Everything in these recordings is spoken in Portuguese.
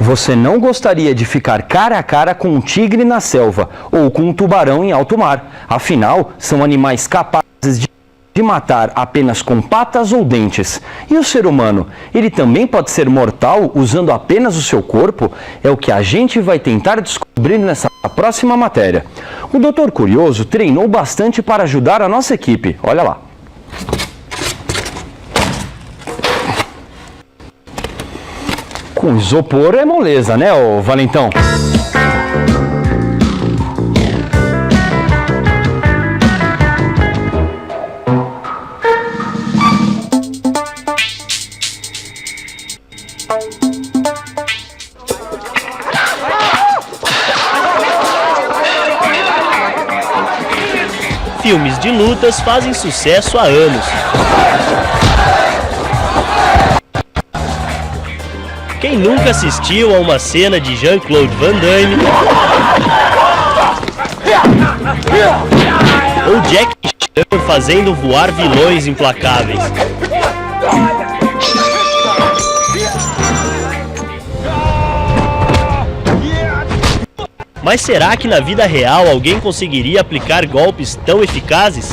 Você não gostaria de ficar cara a cara com um tigre na selva ou com um tubarão em alto mar. Afinal, são animais capazes de matar apenas com patas ou dentes. E o ser humano? Ele também pode ser mortal usando apenas o seu corpo? É o que a gente vai tentar descobrir nessa próxima matéria. O Doutor Curioso treinou bastante para ajudar a nossa equipe. Olha lá. Com isopor é moleza, né, ô Valentão? Filmes de lutas fazem sucesso há anos. Quem nunca assistiu a uma cena de Jean-Claude Van Damme ou Jack Chan fazendo voar vilões implacáveis? Mas será que na vida real alguém conseguiria aplicar golpes tão eficazes?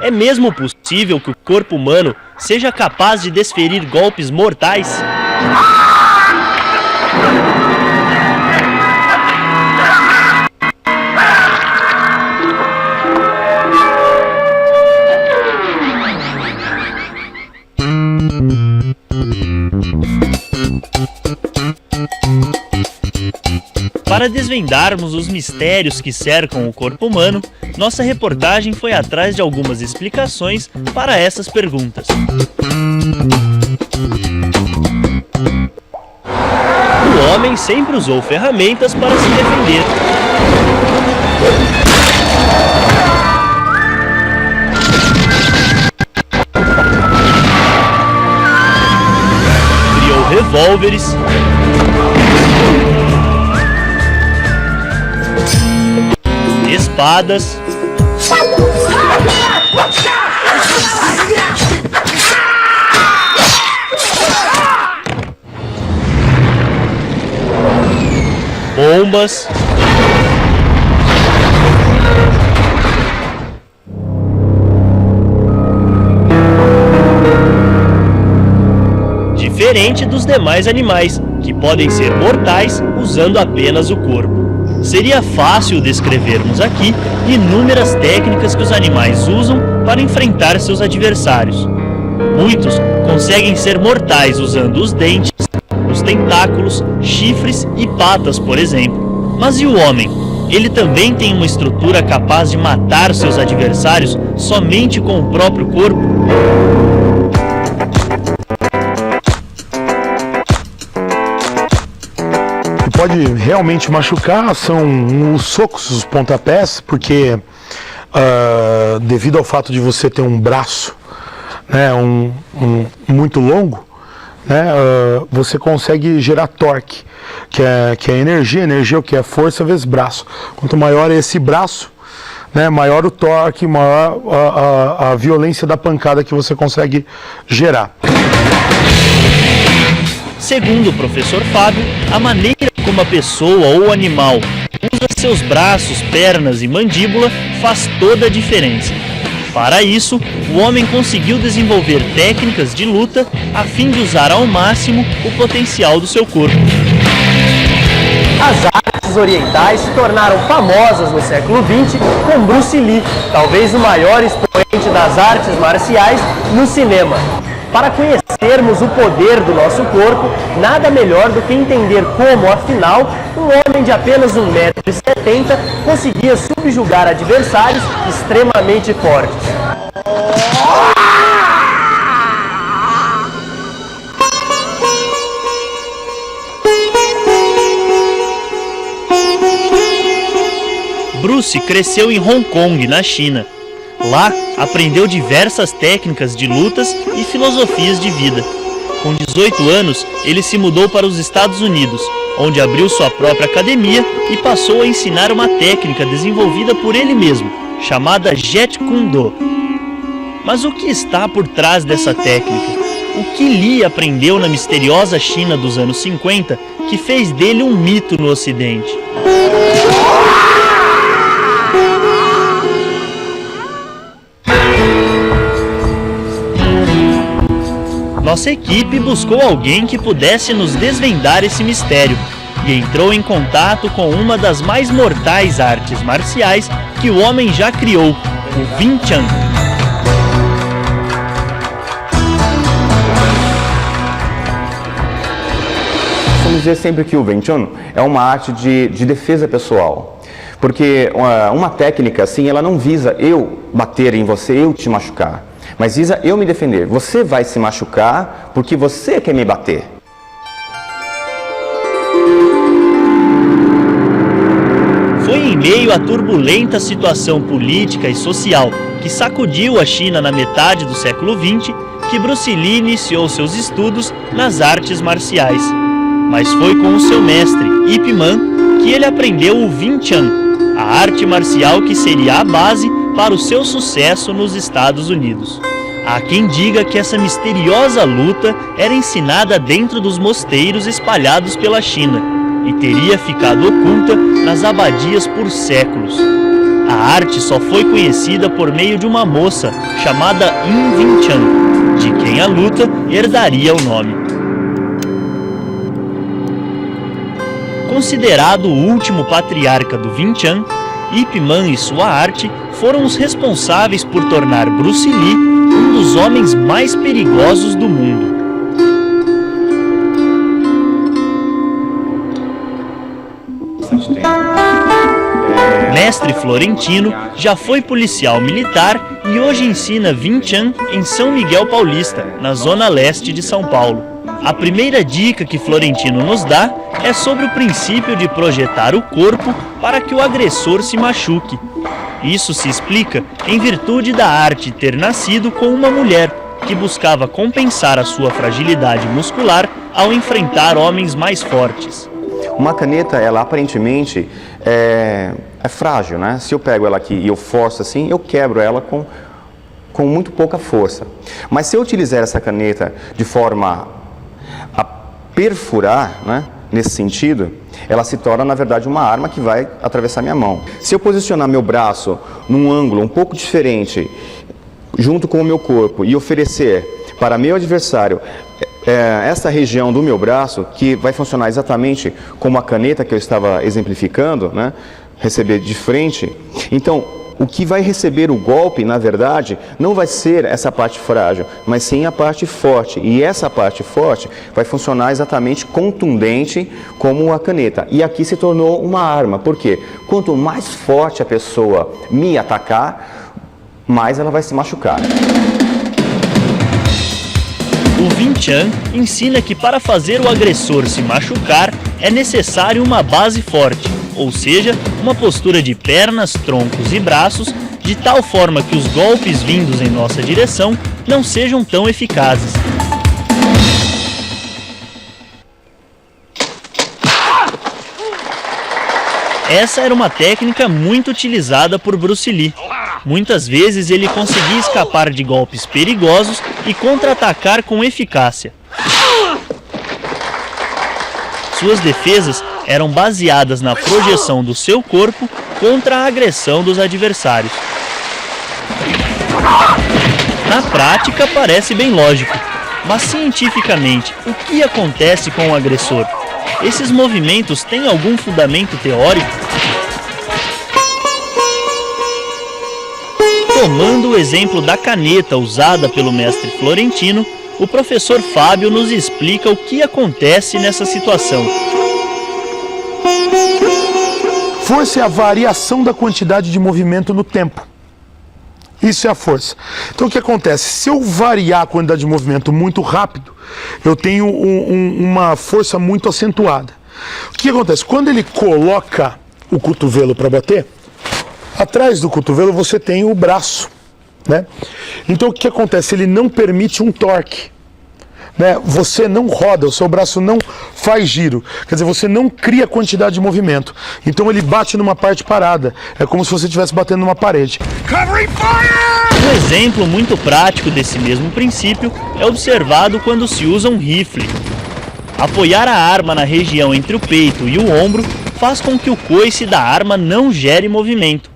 É mesmo possível que o corpo humano seja capaz de desferir golpes mortais? Para desvendarmos os mistérios que cercam o corpo humano, nossa reportagem foi atrás de algumas explicações para essas perguntas. O homem sempre usou ferramentas para se defender. Criou revólveres, espadas, bombas, diferente dos demais animais, que podem ser mortais usando apenas o corpo. Seria fácil descrevermos aqui inúmeras técnicas que os animais usam para enfrentar seus adversários. Muitos conseguem ser mortais usando os dentes, os tentáculos, chifres e patas, por exemplo. Mas e o homem? Ele também tem uma estrutura capaz de matar seus adversários somente com o próprio corpo? Pode realmente machucar são os socos, os pontapés, porque devido ao fato de você ter um braço, né, muito longo, né, você consegue gerar torque, que é energia o que é força vezes braço. Quanto maior é esse braço, né, maior o torque, maior a violência da pancada que você consegue gerar. Segundo o professor Fábio, a maneira como a pessoa ou animal usa seus braços, pernas e mandíbula faz toda a diferença. Para isso, o homem conseguiu desenvolver técnicas de luta a fim de usar ao máximo o potencial do seu corpo. As artes orientais se tornaram famosas no século XX com Bruce Lee, talvez o maior expoente das artes marciais no cinema. Para conhecermos o poder do nosso corpo, nada melhor do que entender como, afinal, um homem de apenas 1,70 m conseguia subjugar adversários extremamente fortes. Bruce cresceu em Hong Kong, na China. Lá, aprendeu diversas técnicas de lutas e filosofias de vida. Com 18 anos, ele se mudou para os Estados Unidos, onde abriu sua própria academia e passou a ensinar uma técnica desenvolvida por ele mesmo, chamada Jeet Kune Do. Mas o que está por trás dessa técnica? o que Li aprendeu na misteriosa China dos anos 50 que fez dele um mito no Ocidente. Nossa equipe buscou alguém que pudesse nos desvendar esse mistério e entrou em contato com uma das mais mortais artes marciais que o homem já criou, o Wing Chun. Vamos dizer sempre que o Wing Chun é uma arte de defesa pessoal. Porque uma técnica assim, ela não visa eu bater em você, eu te machucar. Mas visa eu me defender. Você vai se machucar porque você quer me bater. Foi em meio à turbulenta situação política e social que sacudiu a China na metade do século XX que Bruce Lee iniciou seus estudos nas artes marciais. Mas foi com o seu mestre, Ip Man, que ele aprendeu o Wing Chun, a arte marcial que seria a base para o seu sucesso nos Estados Unidos. Há quem diga que essa misteriosa luta era ensinada dentro dos mosteiros espalhados pela China e teria ficado oculta nas abadias por séculos. A arte só foi conhecida por meio de uma moça chamada Yin Wing Chun, de quem a luta herdaria o nome. Considerado o último patriarca do Wing Chun, Ip Man e sua arte foram os responsáveis por tornar Bruce Lee um dos homens mais perigosos do mundo. Mestre Florentino já foi policial militar e hoje ensina Wing Chun em São Miguel Paulista, na zona leste de São Paulo. A primeira dica que Florentino nos dá é sobre o princípio de projetar o corpo para que o agressor se machuque. Isso se explica em virtude da arte ter nascido com uma mulher que buscava compensar a sua fragilidade muscular ao enfrentar homens mais fortes. Uma caneta, ela aparentemente é frágil, né? Se eu pego ela aqui e eu forço assim, eu quebro ela com muito pouca força. Mas se eu utilizar essa caneta de forma a perfurar, né? Nesse sentido, ela se torna, na verdade, uma arma que vai atravessar minha mão. Se eu posicionar meu braço num ângulo um pouco diferente, junto com o meu corpo, e oferecer para meu adversário essa região do meu braço, que vai funcionar exatamente como a caneta que eu estava exemplificando, né? Receber de frente, então o que vai receber o golpe, na verdade, não vai ser essa parte frágil, mas sim a parte forte. E essa parte forte vai funcionar exatamente contundente como a caneta. E aqui se tornou uma arma. Por quê? Quanto mais forte a pessoa me atacar, mais ela vai se machucar. O Wing Chun ensina que para fazer o agressor se machucar é necessário uma base forte, ou seja, uma postura de pernas, troncos e braços, de tal forma que os golpes vindos em nossa direção não sejam tão eficazes. Essa era uma técnica muito utilizada por Bruce Lee. Muitas vezes ele conseguia escapar de golpes perigosos e contra-atacar com eficácia. Suas defesas eram baseadas na projeção do seu corpo contra a agressão dos adversários. Na prática parece bem lógico, mas cientificamente, o que acontece com o agressor? Esses movimentos têm algum fundamento teórico? Tomando o exemplo da caneta usada pelo mestre Florentino, o professor Fábio nos explica o que acontece nessa situação. Força é a variação da quantidade de movimento no tempo. Isso é a força. Então o que acontece? Se eu variar a quantidade de movimento muito rápido, eu tenho uma força muito acentuada. O que acontece? Quando ele coloca o cotovelo para bater, atrás do cotovelo você tem o braço, né? Então o que acontece? Ele não permite um torque, né? Você não roda, o seu braço não faz giro, quer dizer, você não cria quantidade de movimento. Então ele bate numa parte parada, é como se você estivesse batendo numa parede. Covering fire! Um exemplo muito prático desse mesmo princípio é observado quando se usa um rifle. Apoiar a arma na região entre o peito e o ombro faz com que o coice da arma não gere movimento.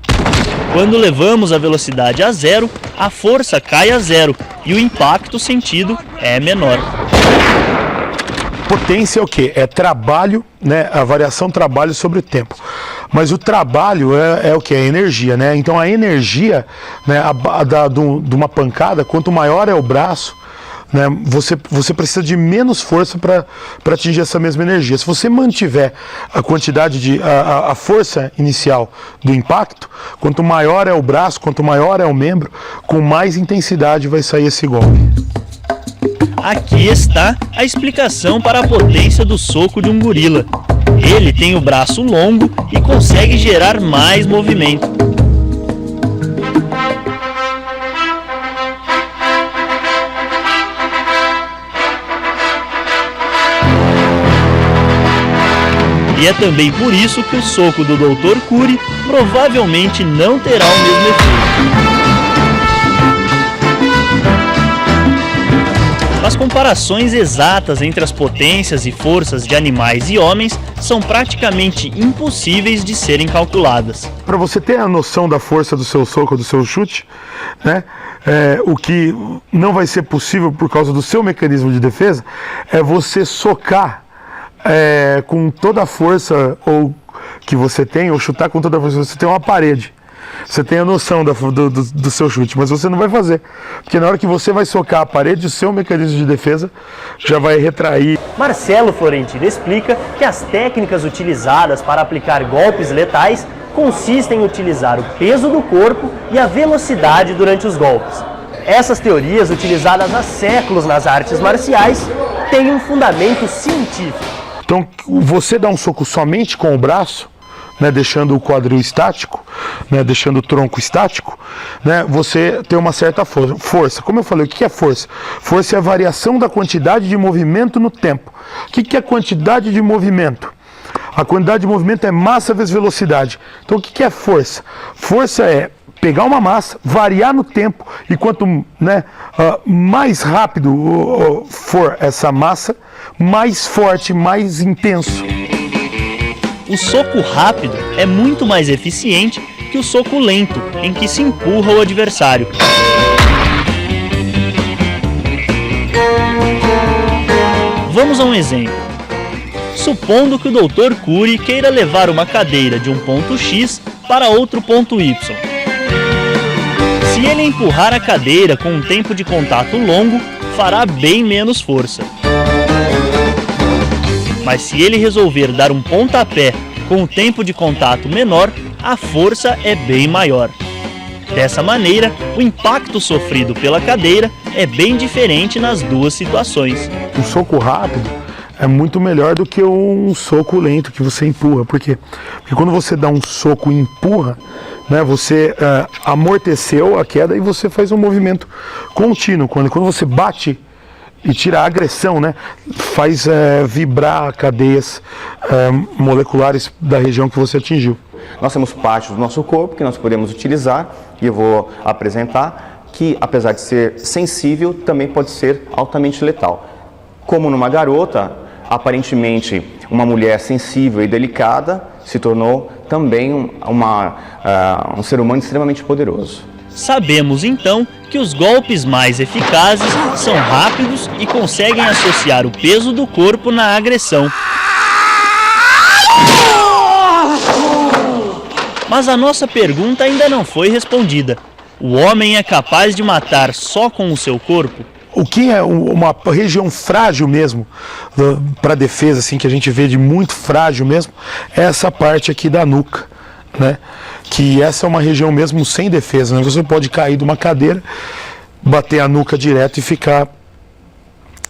Quando levamos a velocidade a zero, a força cai a zero e o impacto sentido é menor. Potência é o quê? É trabalho, né? A variação trabalho sobre o tempo. Mas o trabalho é o quê? É energia, né? Então a energia, né, de uma pancada, quanto maior é o braço, né, você precisa de menos força para atingir essa mesma energia. Se você mantiver a quantidade a força inicial do impacto, quanto maior é o braço, quanto maior é o membro, com mais intensidade vai sair esse golpe. Aqui está a explicação para a potência do soco de um gorila. Ele tem o braço longo e consegue gerar mais movimento. E é também por isso que o soco do Dr. Cury provavelmente não terá o mesmo efeito. As comparações exatas entre as potências e forças de animais e homens são praticamente impossíveis de serem calculadas. Para você ter a noção da força do seu soco, do seu chute, né, o que não vai ser possível por causa do seu mecanismo de defesa, é você socar com toda a força ou que você tem, ou chutar com toda a força que você tem uma parede. Você tem a noção do seu chute, mas você não vai fazer. Porque na hora que você vai socar a parede, o seu mecanismo de defesa já vai retrair. Marcelo Florentino explica que as técnicas utilizadas para aplicar golpes letais consistem em utilizar o peso do corpo e a velocidade durante os golpes. Essas teorias, utilizadas há séculos nas artes marciais, têm um fundamento científico. Então, você dá um soco somente com o braço, né, deixando o quadril estático, né, deixando o tronco estático, né, você tem uma certa força. Como eu falei, o que é força? Força é a variação da quantidade de movimento no tempo. O que é quantidade de movimento? A quantidade de movimento é massa vezes velocidade. Então o que é força? Força é pegar uma massa, variar no tempo, e quanto, né, mais rápido for essa massa, mais forte, mais intenso. O soco rápido é muito mais eficiente que o soco lento, em que se empurra o adversário. Vamos a um exemplo. Supondo que o Dr. Cury queira levar uma cadeira de um ponto X para outro ponto Y. Se ele empurrar a cadeira com um tempo de contato longo, fará bem menos força. Mas se ele resolver dar um pontapé com o tempo de contato menor, a força é bem maior. Dessa maneira, o impacto sofrido pela cadeira é bem diferente nas duas situações. Um soco rápido é muito melhor do que um soco lento que você empurra. Por quê? Porque quando você dá um soco e empurra, né, você amorteceu a queda e você faz um movimento contínuo. Quando você bate e tira a agressão, né, faz vibrar cadeias moleculares da região que você atingiu. Nós temos partes do nosso corpo que nós podemos utilizar, e eu vou apresentar, que apesar de ser sensível, também pode ser altamente letal. Como numa garota, aparentemente uma mulher sensível e delicada se tornou também um ser humano extremamente poderoso. Sabemos então que os golpes mais eficazes são rápidos e conseguem associar o peso do corpo na agressão. Mas a nossa pergunta ainda não foi respondida. O homem é capaz de matar só com o seu corpo? O que é uma região frágil mesmo, para defesa, assim, que a gente vê de muito frágil mesmo, é essa parte aqui da nuca, né? Que essa é uma região mesmo sem defesa, né? Você pode cair de uma cadeira, bater a nuca direto e ficar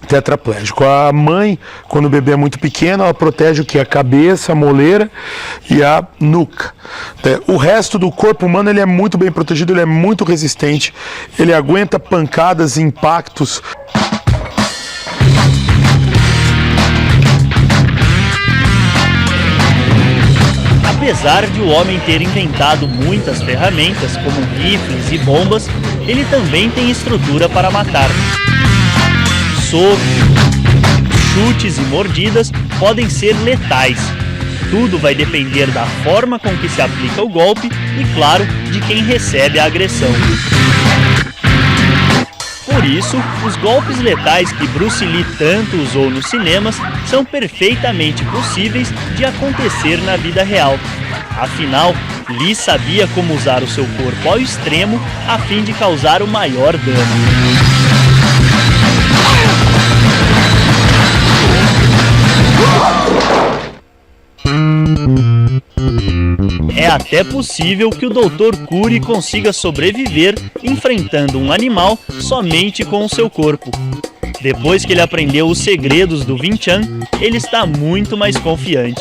tetraplégico. A mãe, quando o bebê é muito pequeno, ela protege o que? A cabeça, a moleira e a nuca. O resto do corpo humano ele é muito bem protegido, ele é muito resistente, ele aguenta pancadas, impactos. Apesar de o homem ter inventado muitas ferramentas, como rifles e bombas, ele também tem estrutura para matar. Socos, chutes e mordidas podem ser letais. Tudo vai depender da forma com que se aplica o golpe e, claro, de quem recebe a agressão. Por isso, os golpes letais que Bruce Lee tanto usou nos cinemas são perfeitamente possíveis de acontecer na vida real. Afinal, Lee sabia como usar o seu corpo ao extremo a fim de causar o maior dano. É até possível que o Dr. Curi consiga sobreviver enfrentando um animal somente com o seu corpo. Depois que ele aprendeu os segredos do Wing Chun, ele está muito mais confiante.